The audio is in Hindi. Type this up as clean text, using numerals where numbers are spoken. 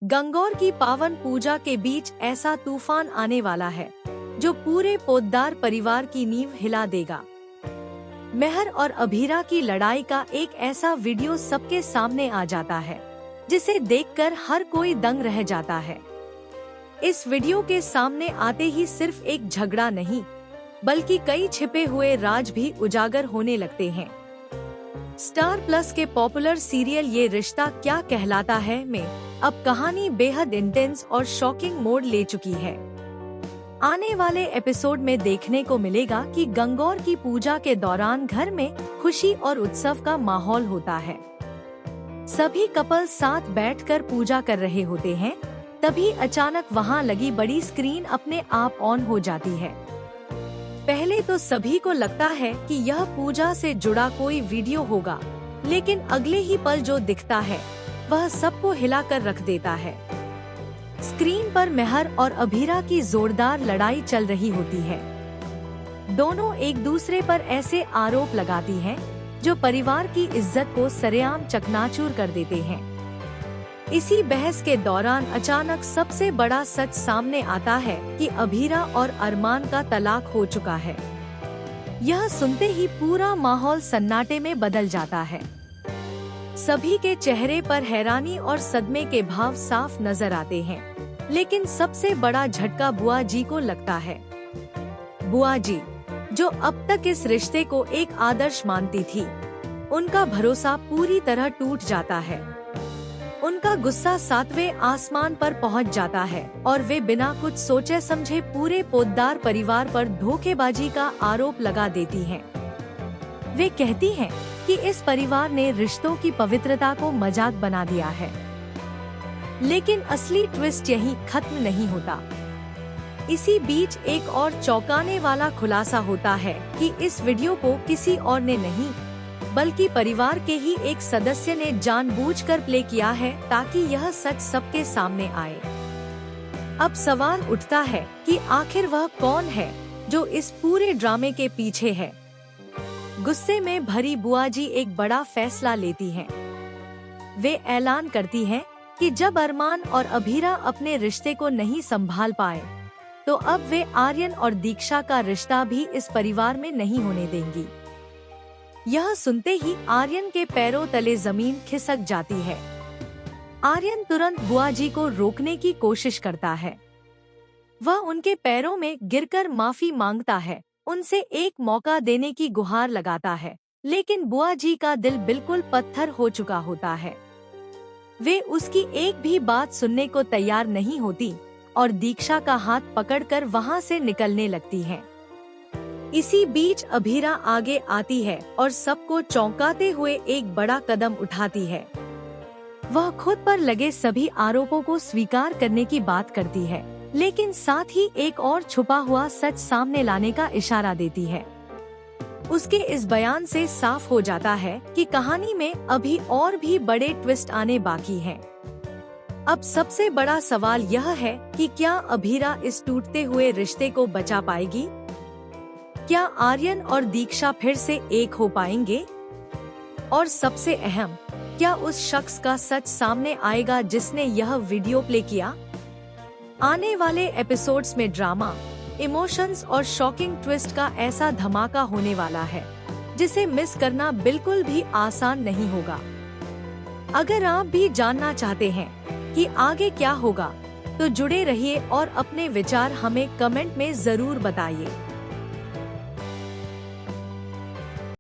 गंगौर की पावन पूजा के बीच ऐसा तूफान आने वाला है जो पूरे पोद्दार परिवार की नींव हिला देगा। मेहर और अभीरा की लड़ाई का एक ऐसा वीडियो सबके सामने आ जाता है जिसे देखकर हर कोई दंग रह जाता है। इस वीडियो के सामने आते ही सिर्फ एक झगड़ा नहीं बल्कि कई छिपे हुए राज भी उजागर होने लगते हैं। स्टार प्लस के पॉपुलर सीरियल ये रिश्ता क्या कहलाता है में अब कहानी बेहद इंटेंस और शॉकिंग मोड़ ले चुकी है। आने वाले एपिसोड में देखने को मिलेगा कि गंगौर की पूजा के दौरान घर में खुशी और उत्सव का माहौल होता है। सभी कपल साथ बैठकर पूजा कर रहे होते हैं, तभी अचानक वहां लगी बड़ी स्क्रीन अपने आप ऑन हो जाती है। पहले तो सभी को लगता है कि यह पूजा से जुड़ा कोई वीडियो होगा, लेकिन अगले ही पल जो दिखता है वह सबको हिलाकर रख देता है। स्क्रीन पर मेहर और अभीरा की जोरदार लड़ाई चल रही होती है। दोनों एक दूसरे पर ऐसे आरोप लगाती हैं जो परिवार की इज्जत को सरेआम चकनाचूर कर देते हैं। इसी बहस के दौरान अचानक सबसे बड़ा सच सामने आता है कि अभीरा और अरमान का तलाक हो चुका है। यह सुनते ही पूरा माहौल सन्नाटे में बदल जाता है। सभी के चेहरे पर हैरानी और सदमे के भाव साफ नजर आते हैं, लेकिन सबसे बड़ा झटका बुआ जी को लगता है। बुआ जी, जो अब तक इस रिश्ते को एक आदर्श मानती थी, उनका भरोसा पूरी तरह टूट जाता है। उनका गुस्सा 7वें आसमान पर पहुंच जाता है और वे बिना कुछ सोचे समझे पूरे पोद्दार परिवार पर धोखेबाजी का आरोप लगा देती हैं। वे कहती हैं कि इस परिवार ने रिश्तों की पवित्रता को मजाक बना दिया है। लेकिन असली ट्विस्ट यहीं खत्म नहीं होता। इसी बीच एक और चौंकाने वाला खुलासा होता है कि इस वीडियो को किसी और ने नहीं बल्कि परिवार के ही एक सदस्य ने जानबूझकर प्ले किया है ताकि यह सच सबके सामने आए। अब सवाल उठता है कि आखिर वह कौन है जो इस पूरे ड्रामे के पीछे है। गुस्से में भरी बुआ जी एक बड़ा फैसला लेती हैं। वे ऐलान करती हैं कि जब अरमान और अभीरा अपने रिश्ते को नहीं संभाल पाए, तो अब वे आर्यन और दीक्षा का रिश्ता भी इस परिवार में नहीं होने देंगी। यह सुनते ही आर्यन के पैरों तले जमीन खिसक जाती है। आर्यन तुरंत बुआ जी को रोकने की कोशिश करता है। वह उनके पैरों में गिरकर माफी मांगता है, उनसे एक मौका देने की गुहार लगाता है, लेकिन बुआ जी का दिल बिल्कुल पत्थर हो चुका होता है। वे उसकी एक भी बात सुनने को तैयार नहीं होती और दीक्षा का हाथ पकड़कर वहां से निकलने लगती हैं। इसी बीच अभीरा आगे आती है और सबको चौंकाते हुए एक बड़ा कदम उठाती है। वह खुद पर लगे सभी आरोपों को स्वीकार करने की बात करती है, लेकिन साथ ही एक और छुपा हुआ सच सामने लाने का इशारा देती है। उसके इस बयान से साफ हो जाता है कि कहानी में अभी और भी बड़े ट्विस्ट आने बाकी हैं। अब सबसे बड़ा सवाल यह है कि क्या अभीरा इस टूटते हुए रिश्ते को बचा पाएगी? क्या आर्यन और दीक्षा फिर से एक हो पाएंगे? और सबसे अहम, क्या उस शख्स का सच सामने आएगा जिसने यह वीडियो प्ले किया? आने वाले एपिसोड्स में ड्रामा, इमोशंस और शॉकिंग ट्विस्ट का ऐसा धमाका होने वाला है जिसे मिस करना बिल्कुल भी आसान नहीं होगा। अगर आप भी जानना चाहते हैं कि आगे क्या होगा, तो जुड़े रहिए और अपने विचार हमें कमेंट में जरूर बताइए।